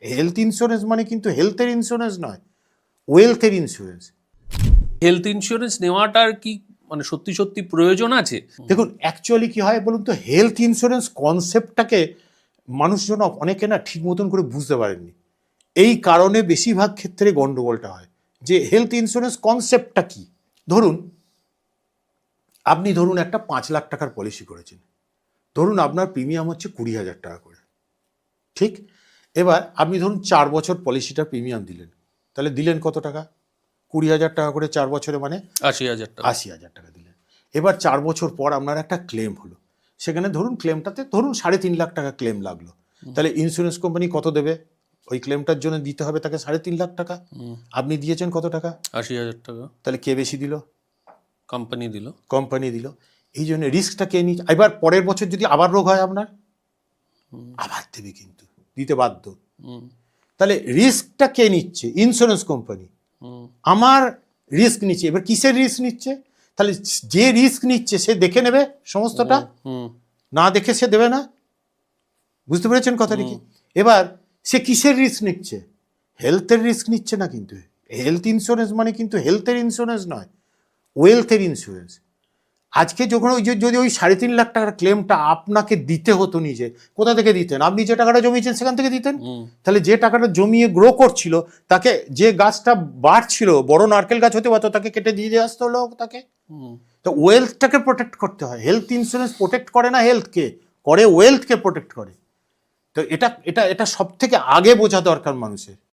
Health insurance মানে কিন্তু হেলথের ইন্স্যুরেন্স নয়, ওয়েলথের ইন্স্যুরেন্স। হেলথ ইন্স্যুরেন্স নেওয়াটার কি মানে সত্যি সত্যি প্রয়োজন আছে? দেখুন অ্যাকচুয়ালি কি হয় বলুন তো, হেলথ ইন্স্যুরেন্স কনসেপ্টটাকে মানুষজন অনেকে না ঠিক মতন করে বুঝতে পারেননি। এই কারণে বেশিরভাগ ক্ষেত্রে গন্ডগোলটা হয় যে হেলথ ইন্স্যুরেন্স কনসেপ্টটা কি। আপনি ধরুন একটা 5 লাখ টাকার পলিসি করেছেন, ধরুন আপনার প্রিমিয়াম হচ্ছে 20,000 টাকা করে, ঠিক? এবার আপনি ধরুন 4 বছর পলিসিটার প্রিমিয়াম দিলেন, তাহলে দিলেন কত টাকা? 20,000 টাকা করে 4 বছরে, মানে 80,000 টাকা। 80,000 টাকা দিলেন। এবার 4 বছর পর আপনার একটা ক্লেম হলো, সেখানে ধরুন ক্লেমটাতে ধরুন 3.5 লাখ টাকা ক্লেম লাগলো, তাহলে ইন্স্যুরেন্স কোম্পানি কত দেবে? ওই ক্লেমটার জন্য দিতে হবে তাকে 3.5 লাখ টাকা। আপনি দিয়েছেন কত টাকা? 80,000 টাকা। তাহলে কে বেশি দিল? কোম্পানি দিল। কোম্পানি দিল। এই জন্য রিস্কটা কে নিচ্ছে? এবার পরের বছর যদি আবার রোগ হয় আপনার, আবার দেবে, কিন্তু দিতে বাধ্য। তাহলে রিস্কটা কে নিচ্ছে? Insurance company. আমার রিস্ক নিচ্ছে। এবার কিসের রিস্ক নিচ্ছে? তাহলে যে রিস্ক নিচ্ছে সে দেখে নেবে সমস্তটা, না দেখে সে দেবে না। বুঝতে পেরেছেন কথাটা কি? এবার সে কিসের রিস্ক নিচ্ছে? হেলথের রিস্ক নিচ্ছে না, কিন্তু হেলথ ইন্স্যুরেন্স মানে কিন্তু হেলথের ইন্স্যুরেন্স নয়, ওয়েলথের ইন্স্যুরেন্স। আজকে যখন যদি ওই 3.5 লাখ টাকার ক্লেমটা আপনাকে দিতে হতো, নিজে কোথা থেকে দিতেন? আপনি যে টাকাটা জমিয়েছেন সেখান থেকে দিতেন। তাহলে যে টাকাটা জমিয়ে গ্রো করছিল, তাকে যে গাছটা বাড়ছিল, বড় নারকেল গাছ হতে পারতো, তাকে কেটে দিয়ে আসতে হলো তাকে। তো ওয়েলথটাকে প্রোটেক্ট করতে হয়। হেলথ ইন্স্যুরেন্স প্রোটেক্ট করে না হেলথকে, করে ওয়েলথকে প্রোটেক্ট করে। তো এটা এটা এটা সব থেকে আগে বোঝা দরকার মানুষের।